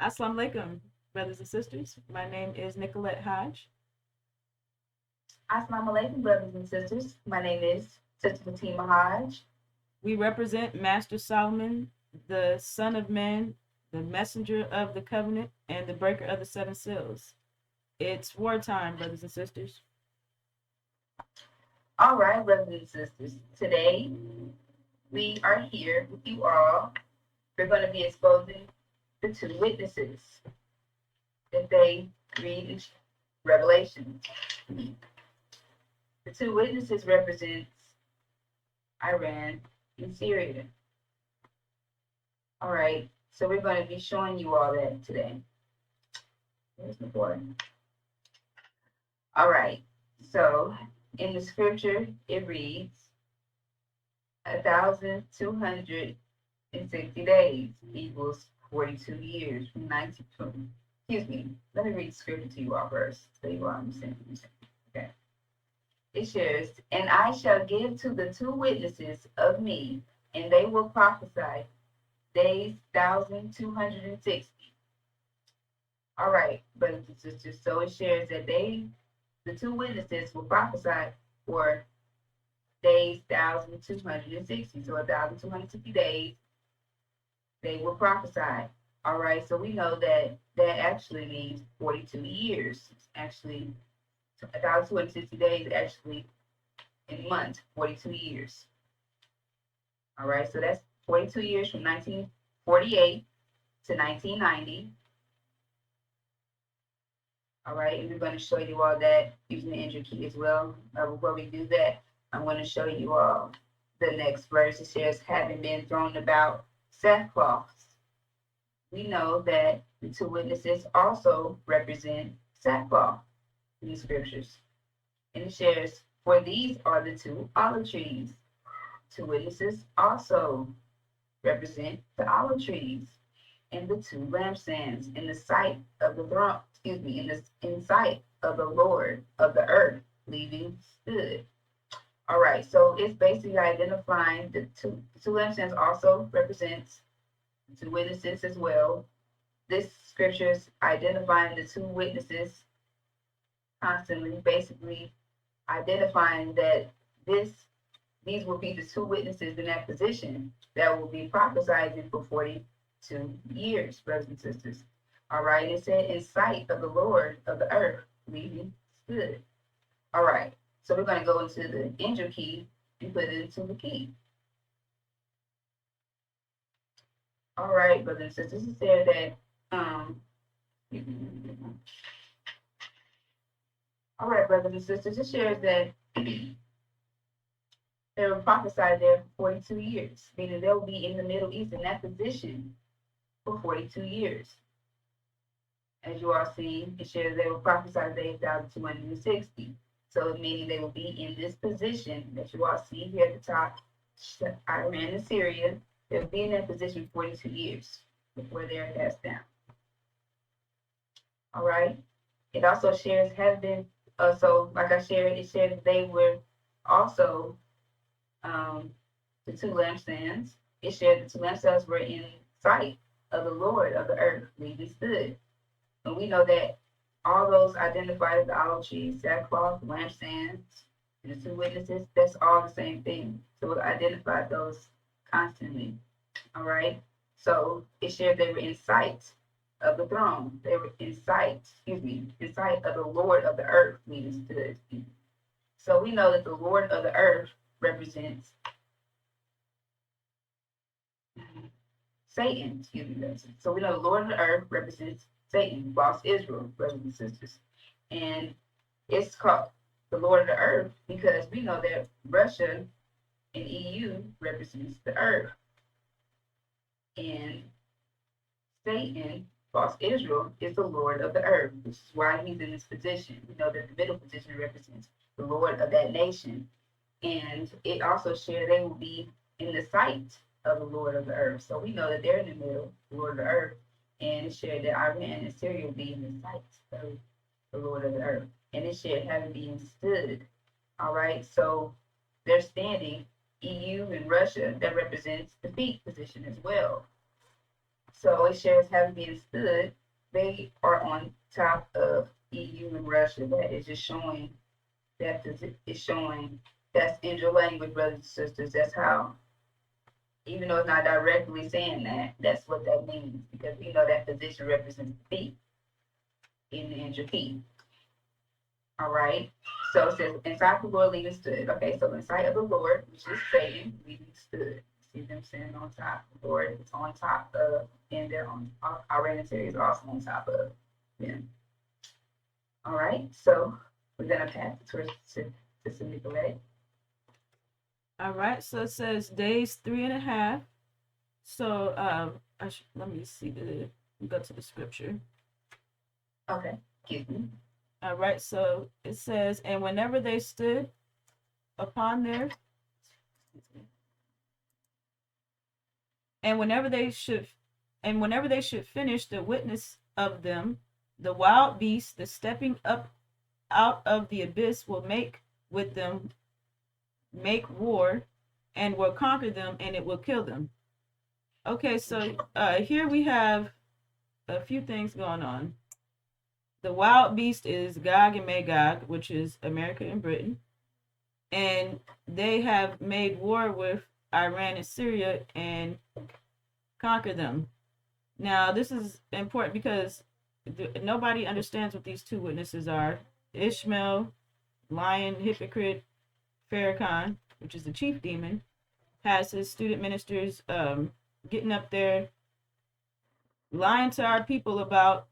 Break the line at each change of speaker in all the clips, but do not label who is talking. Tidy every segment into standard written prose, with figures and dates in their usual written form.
Assalamu alaikum, brothers and sisters. My name is Nicolette Hodge.
Assalamu alaikum, brothers and sisters. My name is Sister Fatima Hodge.
We represent Master Solomon, the Son of Man, the messenger of the covenant, and the breaker of the seven seals. It's wartime, brothers and sisters.
All right, brothers and sisters. Today we are here with you all. We're going to be exposing the two witnesses that they read in Revelation. The two witnesses represents Iran and Syria. All right, so we're going to be showing you all that today. Where's the board? All right, so in the scripture, it reads 1,260 days equals 42 years from 1920. Excuse me, let me read the scripture to you all first, so you all understand. Okay. It shares, and I shall give to the two witnesses of me, and they will prophesy days 1,260. All right, brothers and sisters. So it shares that the two witnesses, will prophesy for days 1,260. So 1,260 days, they will prophesy. All right, so we know that that actually means 42 years. It's actually 1,260 days, actually in months, 42 years. All right, so that's 42 years from 1948 to 1990. All right, and we're going to show you all that using the entry key as well. Before we do that, I'm going to show you all the next verse. It says, having been thrown about sackcloth. We know that the two witnesses also represent sackcloth in the scriptures. And it shares, for these are the two olive trees. Two witnesses also represent the olive trees and the two lampstands in the sight of the throne, in sight of the Lord of the earth, leaving stood. All right, so it's basically identifying the two lampstands also represents the two witnesses as well. This scripture is identifying the two witnesses constantly, basically identifying that these will be the two witnesses in that position that will be prophesizing for 42 years, brothers and sisters. All right, it said, in sight of the Lord of the earth, leaving stood. All right, so we're going to go into the enter key and put it into the key. All right, brothers and sisters, it said that, all right, brothers and sisters, it shares that they will prophesy there for 42 years, meaning they'll be in the Middle East in that position for 42 years. As you all see, it shares they will prophesy days 1,260. So meaning they will be in this position that you all see here at the top, Iran and Syria. They'll be in that position 42 years before they're cast down. All right. It also shares have been, so like I shared, it shared they were also the two lampstands. It shared the two lampstands were in sight of the Lord of the earth, leaving stood. And we know that all those identified as the olive trees, sackcloth, lampstands, and the two witnesses, that's all the same thing. So it identified those constantly. All right. So it shared they were in sight of the throne. They were in sight, in sight of the Lord of the earth, meaning stood. So we know that the Lord of the earth represents Satan. So we know the Lord of the earth represents Satan, false Israel, brothers and sisters. And it's called the Lord of the earth because we know that Russia and EU represents the earth. And Satan, false Israel, is the Lord of the earth, which is why he's in this position. We know that the middle position represents the Lord of that nation. And it also shared they will be in the sight of the Lord of the earth. So we know that they're in the middle, the Lord of the earth. And it shared that Iran and Syria will be in the sight of the Lord of the earth. And it shared having been stood. All right. So they're standing, EU and Russia, that represents the feet position as well. So it shares having been stood. They are on top of EU and Russia. That is just showing that is showing that's in your language, brothers and sisters. That's how, even though it's not directly saying that, that's what that means because we know that position represents the feet in the injured feet. All right. So it says, inside the Lord leading stood. Okay, so inside of the Lord, which is Satan, leading stood. See them sitting on top. The Lord is on top of, and they're on, our adversaries are also on top of them. All right, so we're going to pass the torch to Sister Nicolette.
All right, so it says days 3.5. So let me see go to the scripture.
Okay, excuse me.
All right, so it says, and whenever they stood upon their, and whenever they should finish the witness of them, the wild beast, the stepping up out of the abyss, will make war, and will conquer them, and it will kill them. Okay, so here we have a few things going on. The wild beast is Gog and Magog, which is America and Britain. And they have made war with Iran and Syria and conquer them. Now, this is important because nobody understands what these two witnesses are. Ishmael, lion, hypocrite, Farrakhan, which is the chief demon, has his student ministers getting up there lying to our people about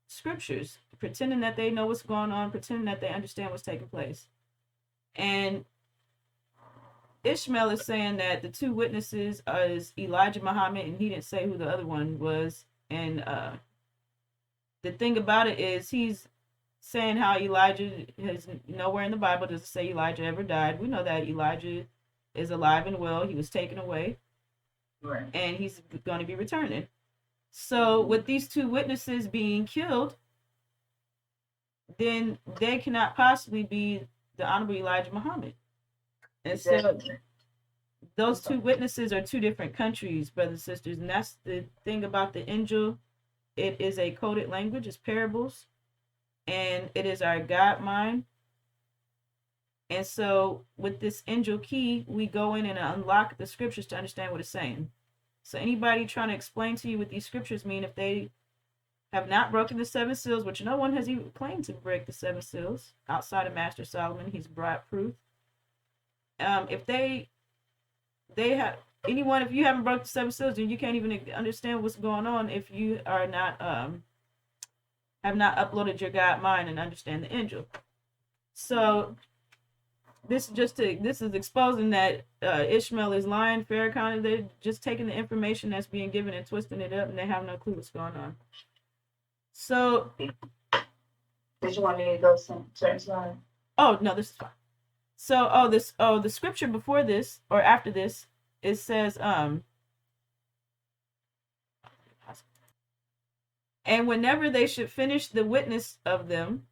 scriptures, pretending that they know what's going on, pretending that they understand what's taking place. And Ishmael is saying that the two witnesses is Elijah Muhammad, and he didn't say who the other one was. And the thing about it is he's saying how Elijah has nowhere in the Bible does it say Elijah ever died. We know that Elijah is alive and well. He was taken away.
Right.
And he's going to be returning. So with these two witnesses being killed, then they cannot possibly be the Honorable Elijah Muhammad. And so those two witnesses are two different countries, brothers and sisters. And that's the thing about the angel. It is a coded language, it's parables, and it is our God mind. And so with this angel key, we go in and unlock the scriptures to understand what it's saying. So anybody trying to explain to you what these scriptures mean, if they have not broken the 7 seals, which no one has even claimed to break the 7 seals outside of Master Solomon, he's brought proof. If they have anyone, if you haven't broken the 7 seals, then you can't even understand what's going on if you are not have not uploaded your God mind and understand the angel. So this is exposing that Ishmael is lying, Farrakhan, they're just taking the information that's being given and twisting it up, and they have no clue what's going on. So,
did you want me to go some certain slide?
Oh no, this is fine. So, the scripture before this or after this, it says, and whenever they should finish the witness of them,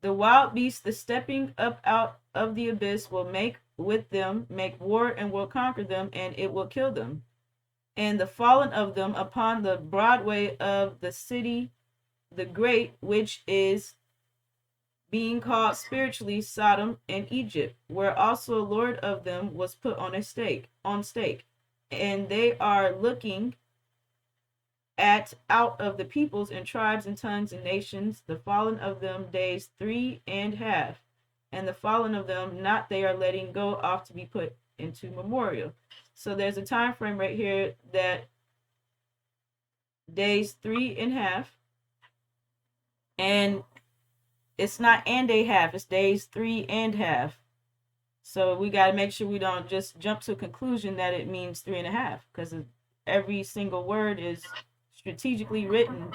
the wild beast, the stepping up out of the abyss, will make war, and will conquer them, and it will kill them. And the fallen of them upon the Broadway of the city, the great, which is being called spiritually Sodom and Egypt, where also a lord of them was put on stake. And they are looking out of the peoples and tribes and tongues and nations, the fallen of them days 3.5, and the fallen of them not they are letting go off to be put into memorial. So there's a time frame right here that days 3.5, and it's not and a half, it's days 3.5. So we got to make sure we don't just jump to a conclusion that it means 3.5, because every single word is strategically written.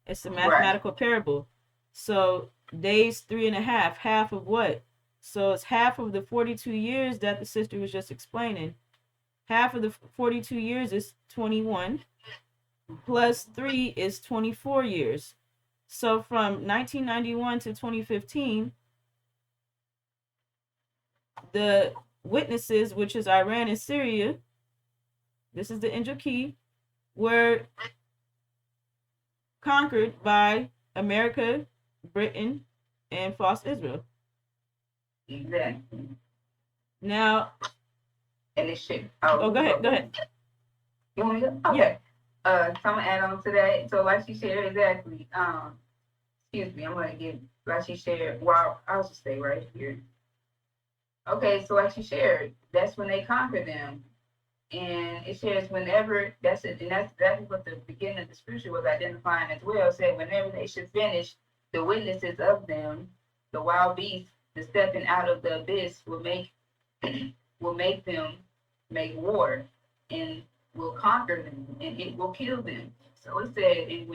It's a mathematical parable. So days 3.5, half of what? So it's half of the 42 years that the sister was just explaining. Half of the 42 years is 21, plus 3 is 24 years. So from 1991 to 2015, the witnesses, which is Iran and Syria, this is the angel key, were conquered by America, Britain, and false Israel.
Exactly.
Now,
And it should.
oh, go ahead, go ahead.
You want me to? Okay.
Yeah.
So I'm gonna add on to that. So like she shared exactly. Excuse me. I'm gonna give like she shared. Well, I'll just stay right here. Okay. So like she shared, that's when they conquer them, and it says whenever that's it, and that's exactly what the beginning of the scripture was identifying as well. It said whenever they should finish, the witnesses of them, the wild beasts, the stepping out of the abyss will make them make war, and will conquer them, and it will kill them. So it said, and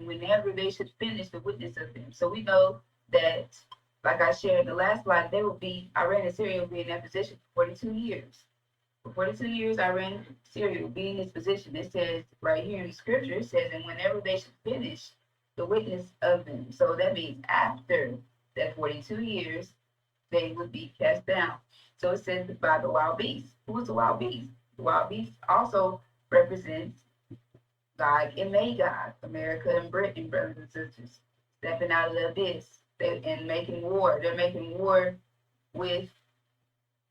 whenever they should finish the witness of them. So we know that, like I shared in the last slide, they will be Iran and Syria will be in that position for 42 years. For 42 years, Iran and Syria will be in this position. It says right here in the scripture, it says, and whenever they should finish the witness of them. So that means after that 42 years, they would be cast down. So it says by the wild beast. Who is the wild beast? The wild beast also represents God and Magog, America and Britain, brothers and sisters, stepping out of the abyss and making war. They're making war with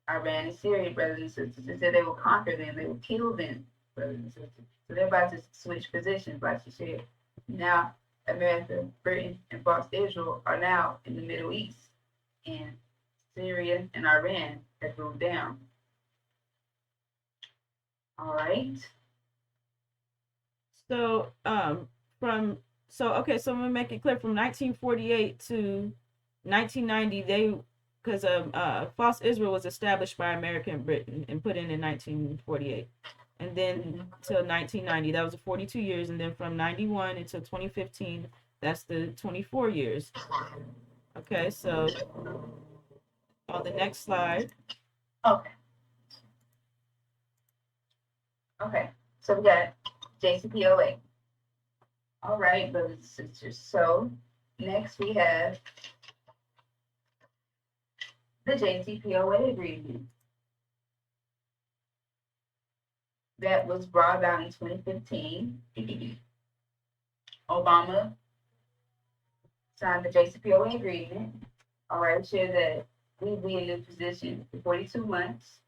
Iran and Syria, brothers and sisters. It said they will conquer them, they will kill them, brothers and sisters. So they're about to switch positions, like she said. Now, America, Britain, and false Israel are now in the Middle East, and Syria and Iran have moved down. All right.
So, so I'm gonna make it clear from 1948 to 1990, because false Israel was established by America and Britain and put in 1948, and then till 1990, that was the 42 years, and then from 91 until 2015, that's the 24 years. Okay, so on the next slide.
Okay. Okay. So we got JCPOA. All right, brothers and sisters. So next we have the JCPOA agreement that was brought out in 2015. Obama signed the JCPOA agreement. All right, share that we'll be in this position for 42 months,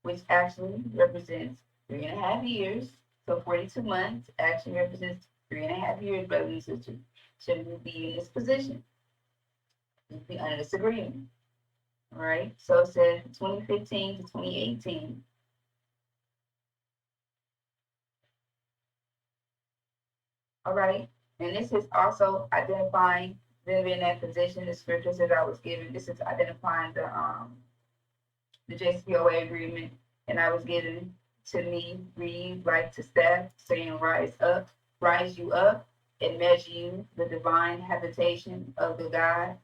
which actually represents 3.5 years. So 42 months actually represents 3.5 years, brothers and sisters. Should we be in this position? We'll be under this agreement. All right. So it says 2015 to 2018. All right. And this is also identifying them in that position. The scriptures that I was given. This is identifying the JCPOA agreement, and I was given to me, read like to staff, saying, rise you up, and measure you the divine habitation of the God,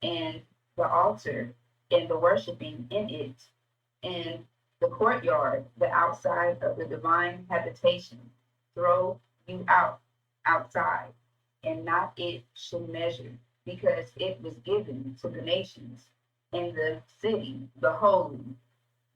and the altar, and the worshiping in it, and the courtyard, the outside of the divine habitation. Throw you outside, and not it should measure, because it was given to the nations. In the city, the holy,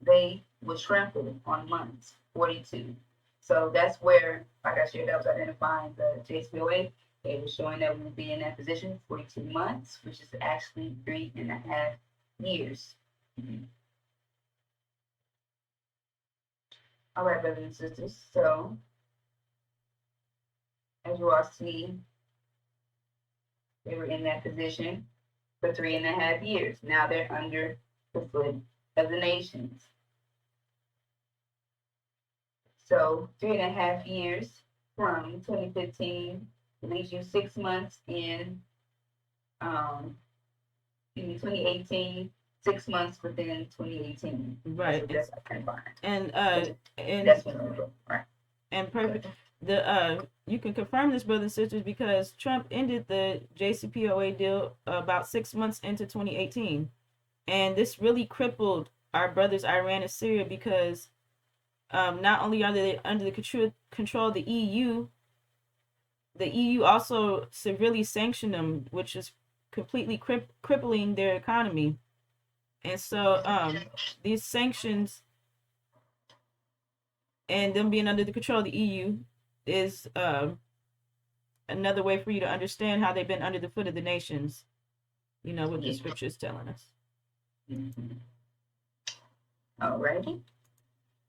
they would trample on months 42. So that's where, like I shared, that was identifying the JCPOA. They were showing that we would be in that position 42 months, which is actually 3.5 years. All right, brothers and sisters. So as you all see, they were in that position for 3.5 years. Now they're under the foot of the nations. So 3.5 years from 2015 leaves you 6 months in 2018, 6 months within 2018.
Right.
So that's fine.
And
that's what I'm doing. Right.
And perfect. You can confirm this, brothers and sisters, because Trump ended the JCPOA deal about 6 months into 2018, and this really crippled our brothers Iran and Syria, because not only are they under the control of the EU also severely sanctioned them, which is completely crippling their economy. And so these sanctions and them being under the control of the EU is another way for you to understand how they've been under the foot of the nations, what the scripture is telling us.
Mm-hmm. Alrighty.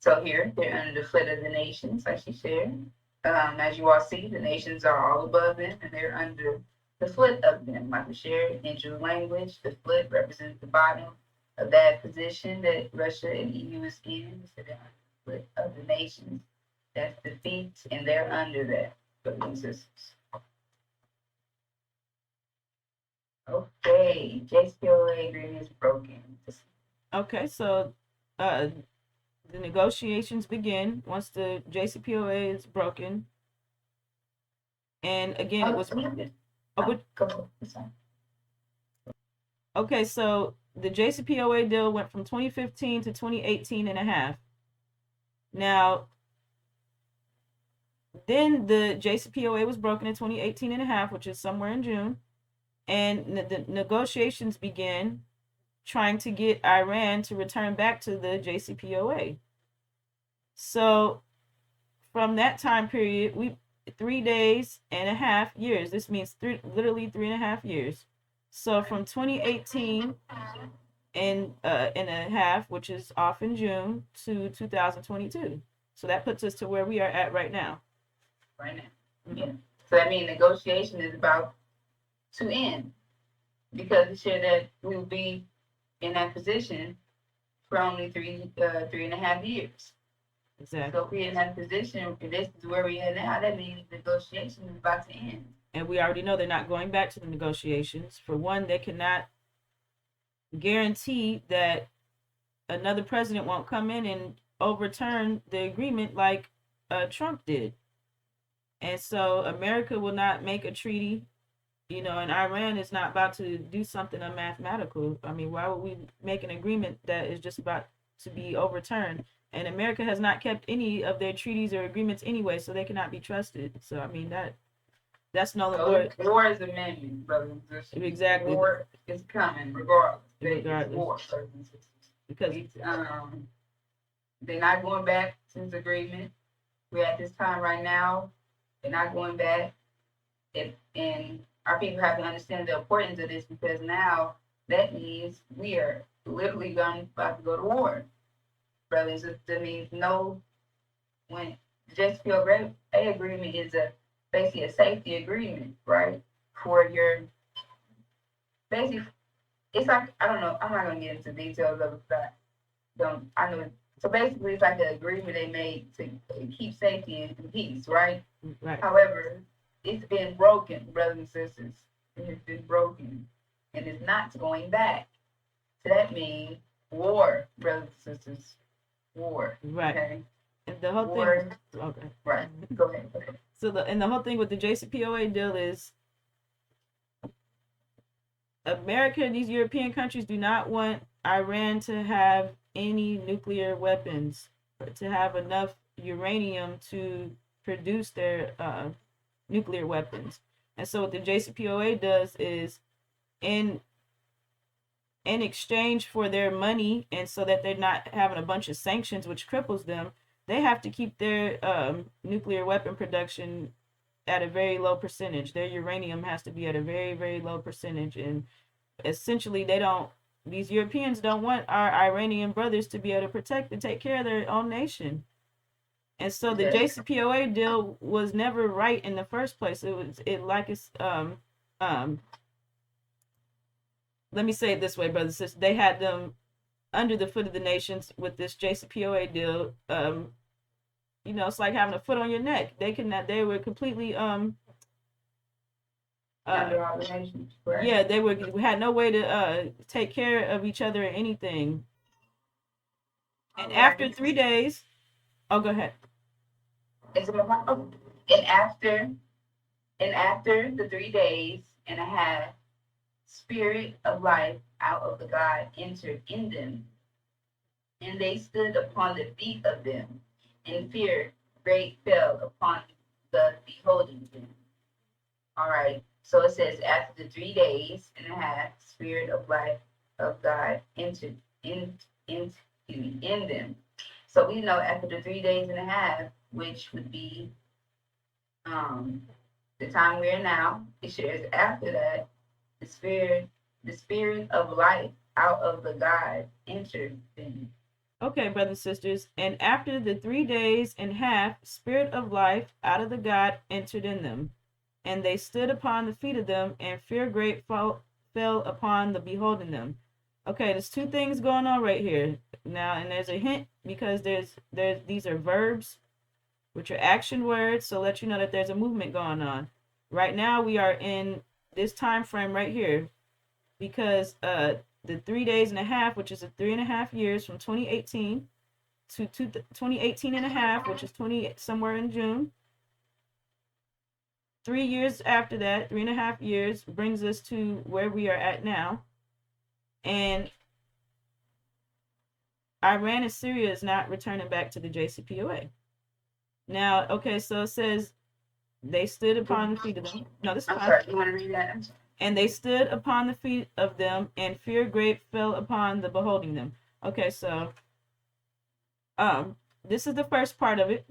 So here, they're under the foot of the nations, like she shared. As you all see, the nations are all above them, and they're under the foot of them. Like we shared in Jew language, the foot represents the bottom of that position that Russia and EU is in. So they're under the foot of the nations. That's the feet, and they're under that. Brothers and sisters. Okay, JCPOA agreement is broken.
Okay, so the negotiations begin once the JCPOA is broken. And again, it was. Okay, so the JCPOA deal went from 2015 to 2018 and a half. Now, then the JCPOA was broken in 2018 and a half, which is somewhere in June. And the negotiations began trying to get Iran to return back to the JCPOA. So from that time period, 3 days and a half years. This means literally 3.5 years. So from 2018 and a half, which is off in June, to 2022. So that puts us to where we are at right now.
Right now. Mm-hmm. Yeah. So that means negotiation is about to end, because it said that we will be in that position for only 3.5 years.
Exactly.
So if we're in that position, if this is where we are now, that means negotiation is about to end.
And we already know they're not going back to the negotiations. For one, they cannot guarantee that another president won't come in and overturn the agreement like Trump did. And so America will not make a treaty, and Iran is not about to do something unmathematical. I mean, why would we make an agreement that is just about to be overturned? And America has not kept any of their treaties or agreements anyway, so they cannot be trusted. So, I mean, that's no longer.
War is amendment, brothers and sisters.
Exactly.
War is coming, regardless.
Regardless.
War, brothers and sisters.
Because
they're not going back since agreement. We're at this time right now. They're not going back. And our people have to understand the importance of this, because now that means we are literally about to go to war. Brothers, that means when the JCPOA agreement is basically a safety agreement, right? For your basically, it's like, I don't know, I'm not gonna get into details of that. I know. So basically, it's like an agreement they made to keep safety and peace, right?
Right.
However, it's been broken, brothers and sisters. It has been broken, and it's not going back. So that means war, brothers and sisters. War.
Right.
Okay.
And the whole
war,
thing. Okay.
Right. Go ahead.
So the whole thing with the JCPOA deal is America and these European countries do not want Iran to have any nuclear weapons, or to have enough uranium to produce their nuclear weapons. And so what the JCPOA does is, in exchange for their money, and so that they're not having a bunch of sanctions which cripples them, they have to keep their nuclear weapon production at a very low percentage. Their uranium has to be at a very, very low percentage. And essentially, these Europeans don't want our Iranian brothers to be able to protect and take care of their own nation. And so the JCPOA deal was never right in the first place. Let me say it this way, brothers and sisters. They had them under the foot of the nations with this JCPOA deal. It's like having a foot on your neck. They were completely
under all the nations, correct?
Yeah, they had no way to take care of each other or anything. And after 3 days, go ahead.
And after the 3 days and a half, spirit of life out of the God entered in them, and they stood upon the feet of them, and fear great fell upon the beholding them. All right. So it says, after the 3 days and a half, spirit of life of God entered in them. So we know after the 3 days and a half, which would be Um, the time we're in now, it shares after that, the spirit of life out of the God entered them.
Okay, brothers and sisters. And after the 3 days and half, spirit of life out of the God entered in them. And they stood upon the feet of them, and fear great fell upon the beholding them. Okay, there's two things going on right here now, and there's a hint because there's these are verbs, which are action words, so let you know that there's a movement going on. Right now, we are in this time frame right here because the 3 days and a half, which is a 3.5 years from 2018 to 2018 and a half, which is 20 somewhere in June. 3 years after that, 3.5 years brings us to where we are at now. And Iran and Syria is not returning back to the JCPOA. Now, okay, so it says they stood upon the feet of them. No, this is
I'm
fine.
sorry, you want to read that? I'm sorry.
And they stood upon the feet of them, and fear great fell upon the beholding them. Okay, so this is the first part of it.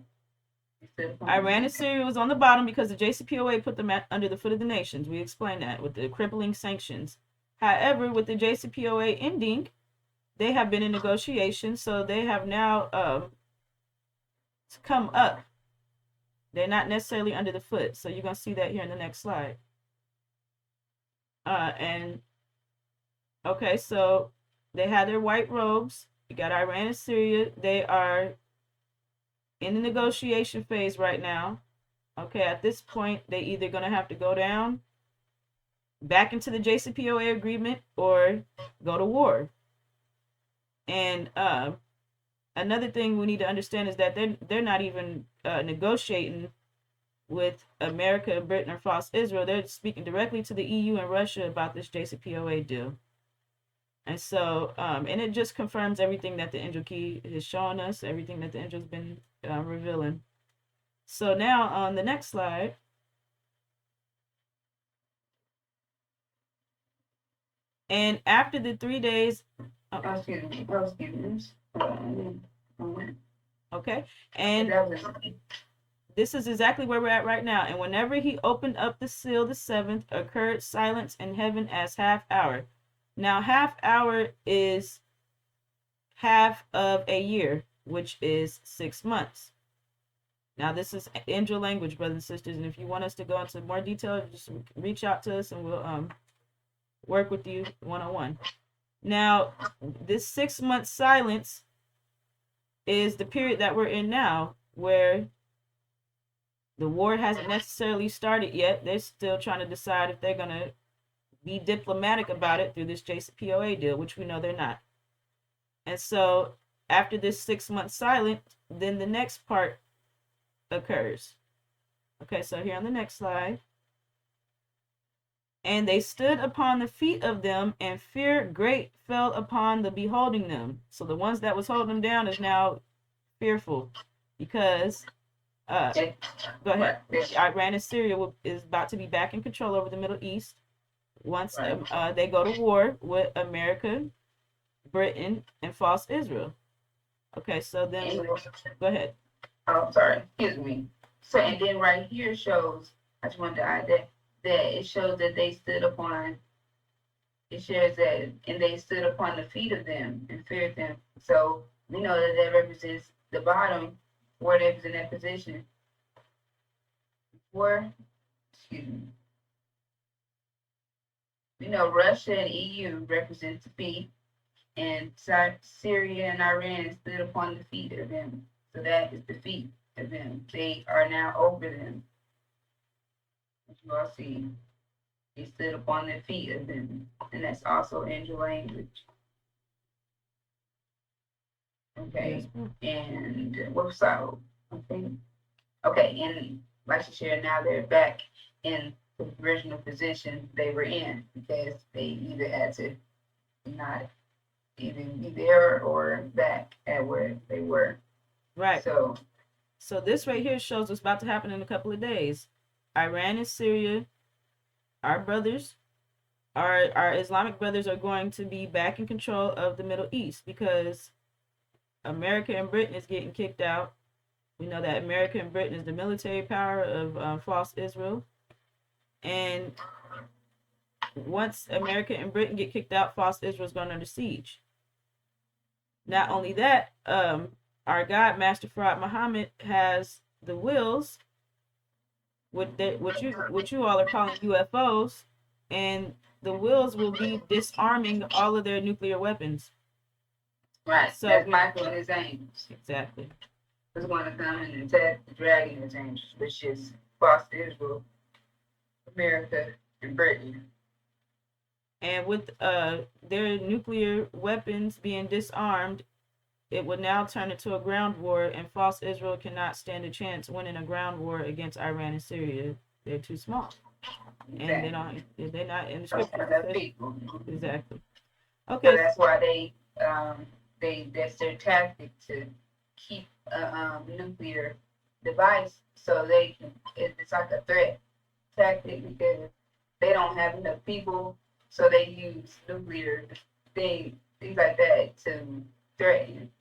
Iran and Syria was on the bottom because the JCPOA put them under the foot of the nations. We explained that with the crippling sanctions. However, with the JCPOA ending, they have been in negotiations, so they have now come up. They're not necessarily under the foot. So you're going to see that here in the next slide. And okay, so they had their white robes. You got Iran and Syria. They are in the negotiation phase right now. Okay, at this point, they either going to have to go down back into the JCPOA agreement or go to war. And another thing we need to understand is that they're not even negotiating with America, Britain, or false Israel. They're speaking directly to the EU and Russia about this JCPOA deal. And so, and it just confirms everything that the angel key has shown us, everything that the angel's been revealing. So now on the next slide, and after the 3 days,
Excuse me.
Okay, and this is exactly where we're at right now. And whenever he opened up the seal, the seventh, occurred silence in heaven as half hour. Now, half hour is half of a year, which is 6 months. Now, this is angel language, brothers and sisters. And if you want us to go into more detail, just reach out to us and we'll work with you one-on-one. Now, this 6 month silence is the period that we're in now, where the war hasn't necessarily started yet. They're still trying to decide if they're going to be diplomatic about it through this JCPOA deal, which we know they're not. And so after this 6 month silence, then the next part occurs. Okay, so here on the next slide. And they stood upon the feet of them, and fear great fell upon the beholding them. So the ones that was holding them down is now fearful because go ahead. Iran and Syria is about to be back in control over the Middle East once they go to war with America, Britain, and false Israel. Okay, so then go ahead.
Oh, sorry. Excuse me. So, and then right here shows, I just wanted to add that it shows that they stood upon, it shares that, and they stood upon the feet of them and feared them. So we know that that represents the bottom, where they was in that position. Where, excuse me. We know Russia and EU represent the feet, and Syria and Iran stood upon the feet of them. So that is the feet of them. They are now over them. As you all see, they stood upon their feet of them. And that's also angel language. Okay. And what's so? Okay. Okay. And like she shared, now they're back in the original position they were in because they either had to not even be there or back at where they were.
Right. So this right here shows what's about to happen in a couple of days. Iran and Syria, our brothers, our Islamic brothers are going to be back in control of the Middle East because America and Britain is getting kicked out. We know that America and Britain is the military power of false Israel. And once America and Britain get kicked out, false Israel is going under siege. Not only that, our God, Master Farad Muhammad, has the wills, what you all are calling UFOs, and the wills will be disarming all of their nuclear weapons.
Right. So that's Michael and his angels.
Exactly.
Who's going to come and attack the dragon and his angels, which is false Israel, America, and Britain.
And with their nuclear weapons being disarmed, it would now turn into a ground war, and false Israel cannot stand a chance winning a ground war against Iran and Syria. They're too small, and they're not in the scripture. Exactly. Okay.
So that's why that's their tactic, to keep a nuclear device, so they can. It's like a threat tactic, because they don't have enough people, so they use nuclear things like that to threaten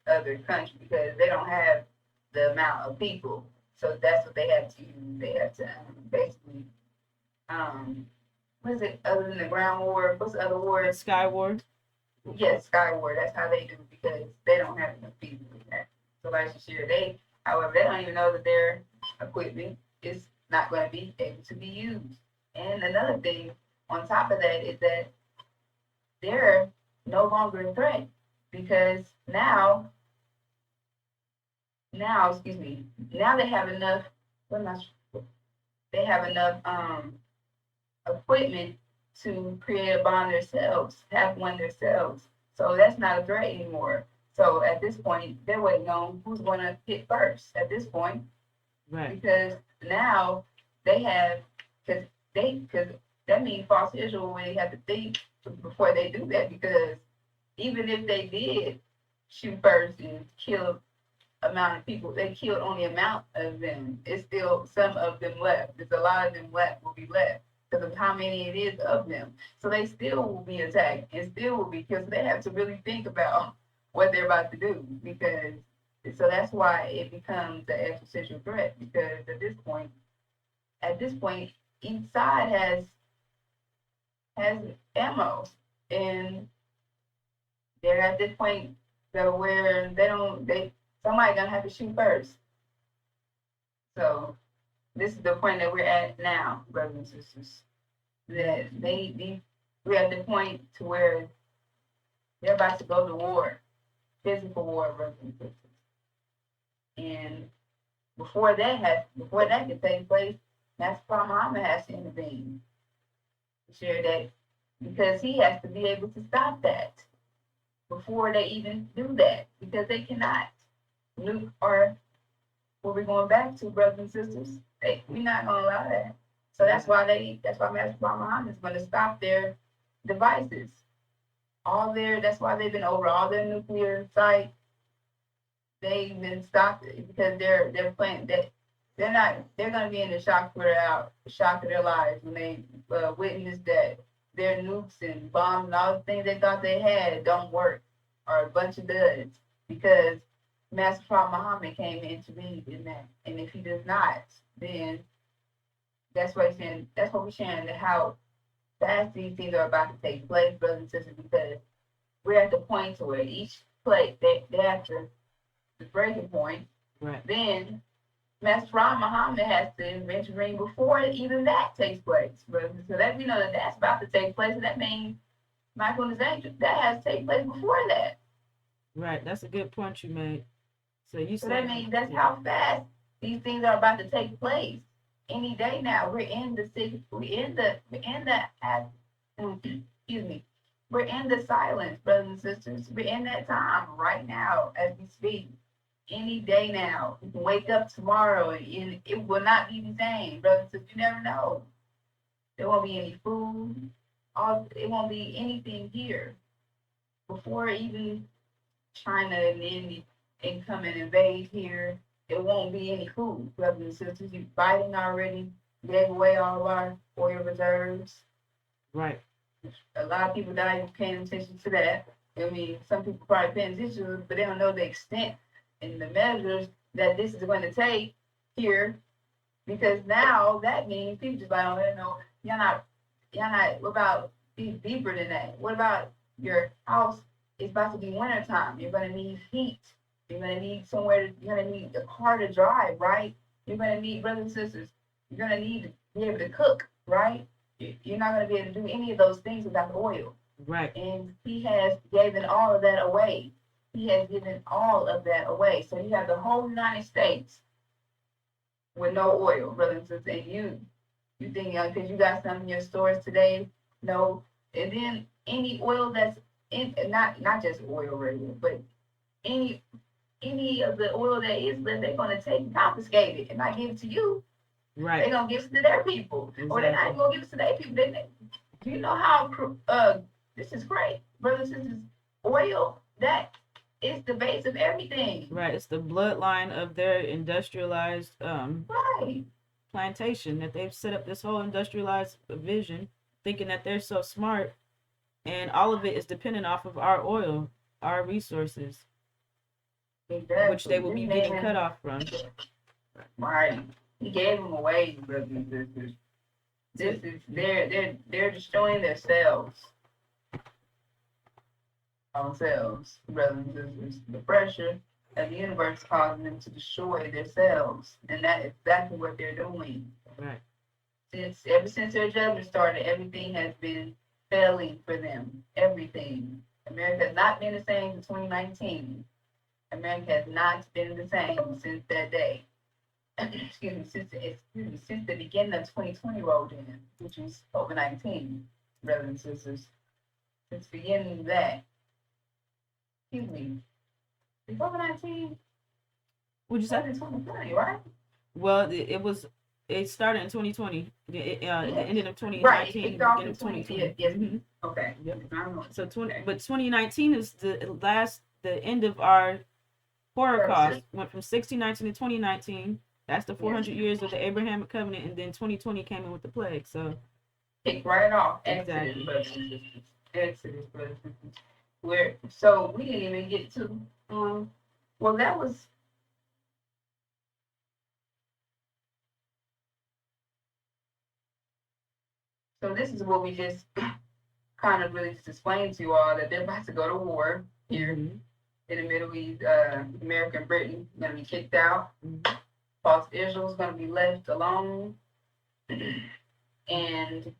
other countries, because they don't have the amount of people. So that's what they have to use. They have to basically, what is it other than the ground war? What's the other war?
Sky war.
Yes, Sky war. That's how they do it, because they don't have enough people in that. So like you said, however, they don't even know that their equipment is not going to be able to be used. And another thing on top of that is that they're no longer a threat, because now they have enough. They have enough equipment to create a bomb themselves, have one themselves. So that's not a threat anymore. So at this point, they're waiting on who's going to hit first. At this point,
right?
Because now they have, because that means false Israel will have to think before they do that, because even if they did shoot first and kill amount of people, they killed only amount of them. It's still some of them left. There's a lot of them left, will be left, because of how many it is of them. So they still will be attacked and still will be, because they have to really think about what they're about to do, because so that's why it becomes an existential threat, because at this point, each side has ammo, and they're at this point where somebody gonna have to shoot first. So this is the point that we're at now, brothers and sisters. That we're at the point to where they're about to go to war, physical war, brothers and sisters. And before that can take place, that's why Muhammad has to intervene. Sure that, because he has to be able to stop that before they even do that, because they cannot nuke, or what we're going back to, brothers and sisters. We're not gonna allow that. So that's why Master Muhammad is going to stop their devices. That's why they've been over all their nuclear sites. They've been stopped because they're playing that. They're going to be in the shock of their lives when they witness that their nukes and bombs and all the things they thought they had don't work, or a bunch of duds, because Master Prophet Muhammad came to intervene in that. And if he does not, then that's what we're sharing, how fast these things are about to take place, brothers and sisters, because we're at the point to where each place, they have to, the breaking point,
right.
Then Master Prophet Muhammad has to intervene before even that takes place, brothers. So that we know that that's about to take place, and that means Michael and his angels, that has to take place before that.
Right, that's a good point you made. So
that means that's how fast these things are about to take place. Any day now, we're in the silence, brothers and sisters. We're in that time right now as we speak. Any day now, you can wake up tomorrow and it will not be the same, brothers and sisters. You never know. There won't be any food. It won't be anything here before even China and come and invade here. It won't be any food, brothers and sisters. Biden already gave away all of our oil reserves.
Right.
A lot of people not even paying attention to that. I mean, some people probably paying attention, but they don't know the extent and the measures that this is going to take here, because now that means people just like, oh, no, y'all not. What about be deeper than that? What about your house? It's about to be winter time. You're going to need heat. You're going to need somewhere. You're going to need a car to drive, right? You're going to need brothers and sisters. You're going to need to be able to cook, right? You're not going to be able to do any of those things without the oil.
Right.
And he has given all of that away. He has given all of that away. So you have the whole United States with no oil, brothers and sisters. And you think because you got some in your stores today, no. And then any oil that's in, not just oil really, but any of the oil that is left, they're gonna take and confiscate it and not give it to you.
Right.
They're gonna give it to their people, exactly. Or they're not even gonna give it to their people. Do you know how this is great, brothers and sisters? Oil, that is the base of everything.
Right. It's the bloodline of their industrialized
right.
plantation, that they've set up this whole industrialized vision, thinking that they're so smart, and all of it is dependent off of our oil, our resources,
exactly.
Which they will be getting cut off from.
Right. He gave them away, brothers and sisters. This is they're destroying themselves. Ourselves, brothers and sisters. The pressure of the universe causing them to destroy themselves, and that's exactly what they're doing.
Right.
Ever since their judgment started, everything has been failing for them. Everything. America has not been the same since 2019. America has not been the same since that day. Since the beginning of 2020 rolled in, which was COVID-19, brothers and sisters. Since the beginning of that. Excuse me. The COVID-19.
What'd you say?
In 2020, right?
Well, it started in 2020. It ended in 2019.
Right. It
beginning of 2020.
Yes.
Mm-hmm.
Okay.
Yep. So
okay.
But 2019 is the end of our Holocaust. Went from 1619 to 2019. That's the 400 years of the Abrahamic covenant, and then 2020 came in with the plague. So
pick right off.
Exactly.
Exodus, brothers and sisters. So we didn't even get to well, that was so this is what we just kind of really just explained to you all, that they're about to go to war here in the Middle East. America and Britain are going to be kicked out. False Israel is going to be left alone, and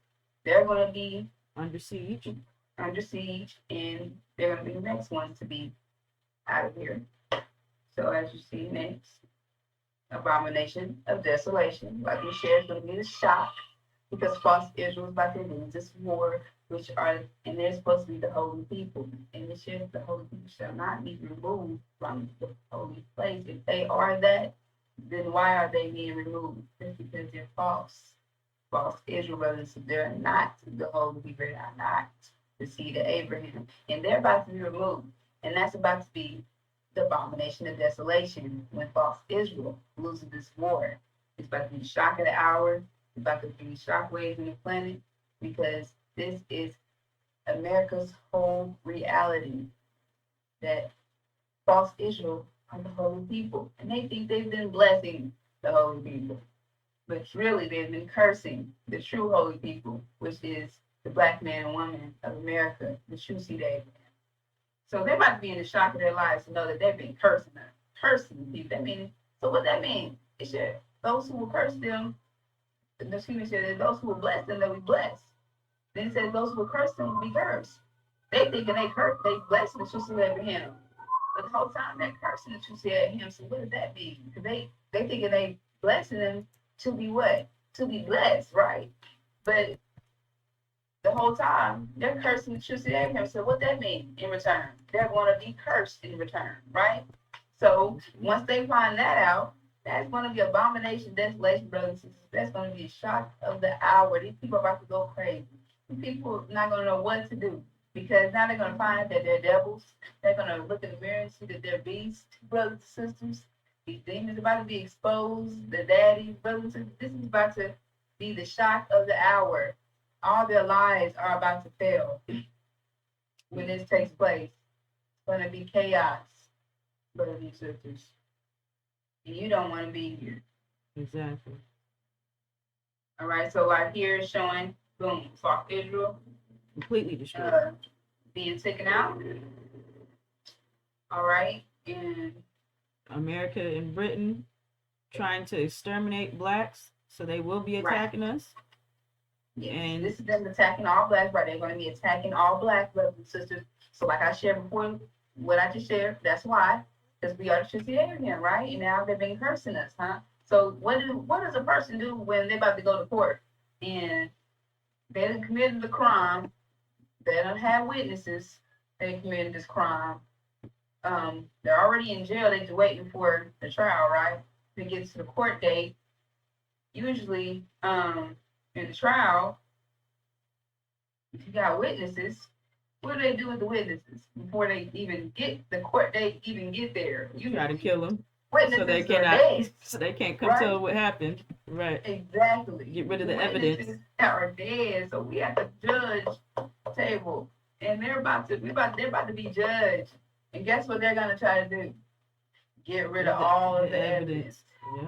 they're going to be
under siege,
and they're going to be the next ones to be out of here. So as you see next, abomination of desolation, like we shared, is going to be the shock, because false Israel is about to lose this war, and they're supposed to be the holy people. And it says the holy people shall not be removed from the holy place. If they are that, then why are they being removed? It's because they're false. False Israel, brothers, they're not the holy people, they are not the seed of Abraham. And they're about to be removed. And that's about to be the abomination of desolation when false Israel loses this war. It's about to be the shock of the hour. It's about to be shockwaves in the planet, because this is America's whole reality, that false Israel are the holy people. And they think they've been blessing the holy people. But really, they've been cursing the true holy people, which is the black man and woman of America, the true seed of Abraham. So they're about to be in the shock of their lives to know that they've been cursing people. So what that means? It should, those who will curse them, the scripture said, those who will bless them, they'll be blessed. Then it says those who will curse them will be cursed. They thinking they blessing the true seed of Abraham. But the whole time they're cursing the true seed of Abraham. So what does that mean? Because they thinking they blessing them to be what? To be blessed, right? But the whole time they're cursing the true seed of Abraham. So what that mean in return? They're going to be cursed in return, right? So once they find that out, that's going to be abomination, desolation, brothers and sisters. That's going to be a shock of the hour. These people are about to go crazy. These people are not going to know what to do, because now they're going to find that they're devils. They're going to look in the mirror and see that they're beasts, brothers and sisters. These demons are about to be exposed. The daddies, brothers and sisters. This is about to be the shock of the hour. All their lives are about to fail when this takes place. It's going to be chaos, brothers and sisters. and you don't want to be here.
Exactly.
All right, so right here is showing, boom, South Israel
Completely destroyed.
being taken out. All right, and
America and Britain trying to exterminate blacks, so they will be attacking us.
Yes,
And
this is them attacking all blacks, right? They're going to be attacking all black brothers and sisters. So, like I shared before, what I just shared, that's why, because we are the children of Abraham, right? And now they've been cursing us, huh? So, what does a person do when they're about to go to court and they done committed the crime? They don't have witnesses. They committed this crime. They're already in jail. They're just waiting for the trial, right? To get to the court date. Usually, in the trial, if you got witnesses, what do they do with the witnesses before they even get the court date even get there? You
try to kill them,
witnesses
so they
are
cannot,
dead,
so they can't come
right?
tell what happened. Right.
Exactly.
Get rid of the
Witnesses
evidence.
that are dead. So we at the judge table, and they're about to be judged. And guess what they're gonna try to do? Get rid of all of the evidence.
Yeah.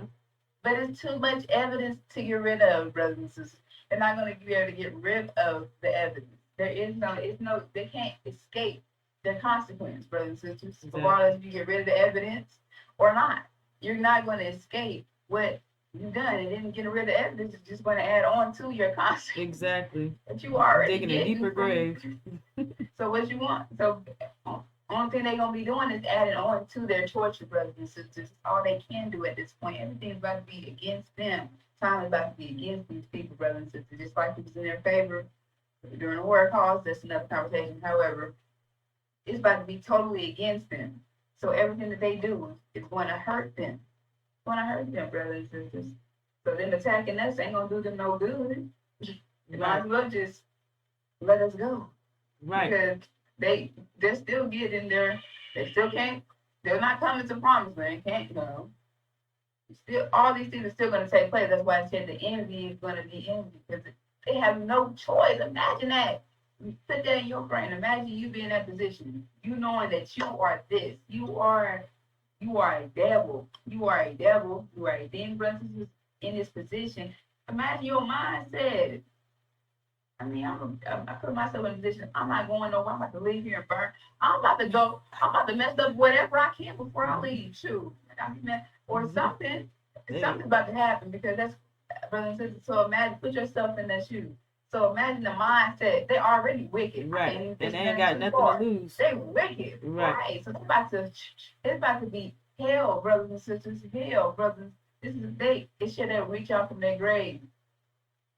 But it's too much evidence to get rid of, brothers and sisters. They're not going to be able to get rid of the evidence. They can't escape their consequence, brothers and sisters,
Exactly.
regardless if you get rid of the evidence or not. You're not going to escape what you've done. And then getting rid of the evidence is just going to add on to your consequence.
Exactly.
But you already
digging a deeper grave.
So what you want? So only thing they're gonna be doing is adding on to their torture, brothers and sisters. All they can do at this point. Everything's about to be against them. Time is about to be against these people, brothers and sisters. Just like it was in their favor during the war cause, that's another conversation. However, it's about to be totally against them. So everything that they do is going to hurt them. It's going to hurt them, brothers and sisters. So them attacking us ain't gonna do them no good. You might as well just let us go.
Right.
Because they're still getting there. They still can't. They're not coming to promise land. Can't go. Still, all these things are still going to take place. That's why I said the envy is going to be envy because they have no choice. Imagine that. Put that in your brain. Imagine you being in that position. You knowing that you are this. You are a devil. You are a devil. You are a demon, brothers in this position. Imagine your mindset. I mean, I put myself in a position. I'm not going nowhere. I'm about to leave here and burn. I'm about to go. I'm about to mess up whatever I can before I leave. Shoot, or something. Something's about to happen because that's brothers and sisters. So imagine, put yourself in that shoe. So imagine the mindset. They're already wicked,
right? And they ain't got nothing to lose.
They wicked, right? So it's about to be hell, brothers and sisters. Hell, brothers. This is it should have reached out from their grave.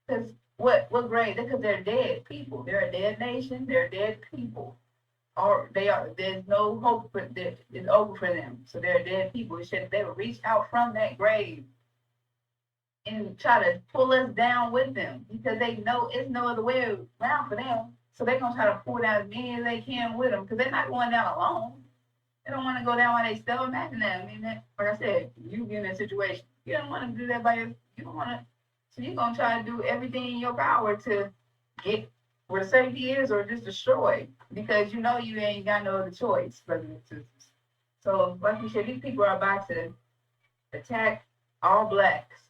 Because what grave? Because they're dead people. They're a dead nation. They're dead people. Or they are. There's no hope for that. It's over for them. So they're dead people. It should they would reach out from that grave and try to pull us down with them because they know it's no other way around for them. So they're gonna try to pull down as many as they can with them because they're not going down alone. They don't want to go down by themselves. Imagine that. I mean, like I said, you be in that situation. You don't want to do that by yourself. You don't want to. So you're going to try to do everything in your power to get where the safety is or just destroy because you know you ain't got no other choice, brothers and sisters. So, like we said, these people are about to attack all blacks.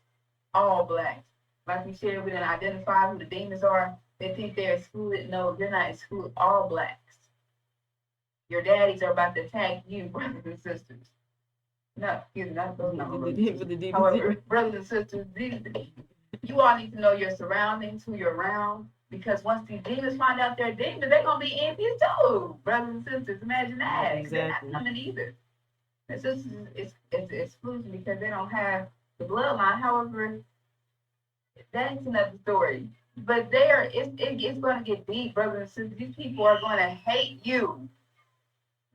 All blacks. Like we said, we didn't identify who the demons are. They think they're excluded. No, they're not excluded. All blacks. Your daddies are about to attack you, brothers and sisters. No, excuse me, not those numbers. However, brothers and sisters, you all need to know your surroundings, who you're around, because once these demons find out they're demons, they're gonna be envious too, brothers and sisters. Imagine that. Exactly. They're not coming either. It's just it's exclusion because they don't have the bloodline. However, that's another story. But it's gonna get deep, brothers and sisters. These people are gonna hate you.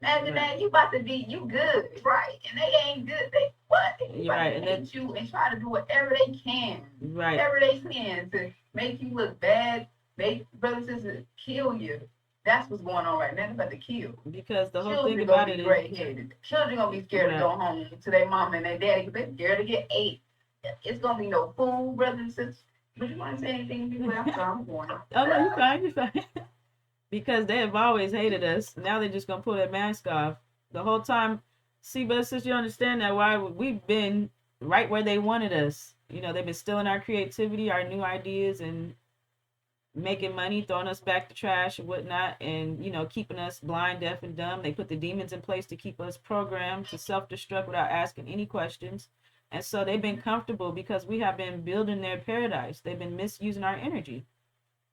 Imagine that you about to be you good, right? And they ain't good. They what? They about to hate you and try to do whatever they can, whatever they can to make you look bad, make brothers and sisters kill you. That's what's going on right now. They're about to kill.
Because the whole thing about it
is children gonna be scared to go home to their mom and their daddy because they're scared to get ate. It's gonna be no food, brothers and sisters. But you want to say anything before I'm going?
Oh no, you're fine. You're fine. Because they have always hated us. Now they're just gonna pull that mask off. The whole time See, but since you understand that, why we've been right where they wanted us. You know, they've been stealing our creativity, our new ideas, and making money, throwing us back to trash and whatnot, and keeping us blind, deaf, and dumb. They put the demons in place to keep us programmed to self-destruct without asking any questions. And so they've been comfortable because we have been building their paradise. They've been misusing our energy.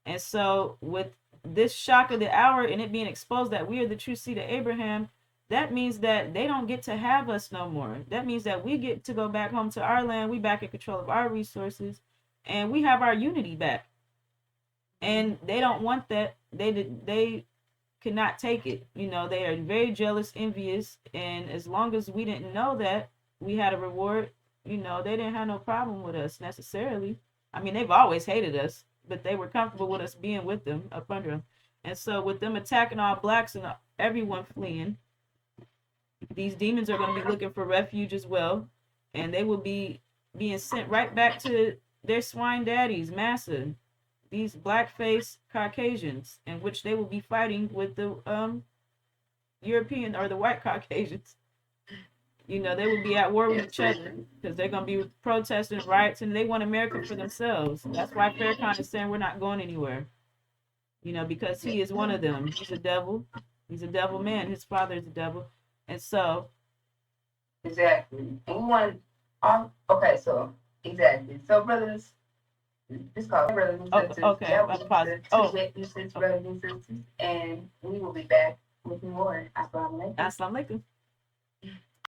And so with this shock of the hour and it being exposed that we are the true seed of Abraham, that means that they don't get to have us no more. That means that we get to go back home to our land. We back in control of our resources, and we have our unity back. And they don't want that. They cannot take it. They are very jealous, envious, and as long as we didn't know that we had a reward, they didn't have no problem with us necessarily. I mean, they've always hated us, but they were comfortable with us being with them, up under them. And so with them attacking all blacks and everyone fleeing, these demons are going to be looking for refuge as well, and they will be being sent right back to their swine daddies, Massa, these black-faced Caucasians, in which they will be fighting with the European or the white Caucasians. They will be at war with each other because they're going to be protesting riots, and they want America for themselves. That's why Farrakhan is saying we're not going anywhere. Because he is one of them. He's a devil. He's a devil man. His father is a devil. And so.
Exactly. And we want, okay, so, exactly. So, brothers, this called Brothers and Sisters.
Okay,
that was the two witnesses, brothers and sisters. And we will be back with more. Assalamu alaikum.
Assalamu alaikum.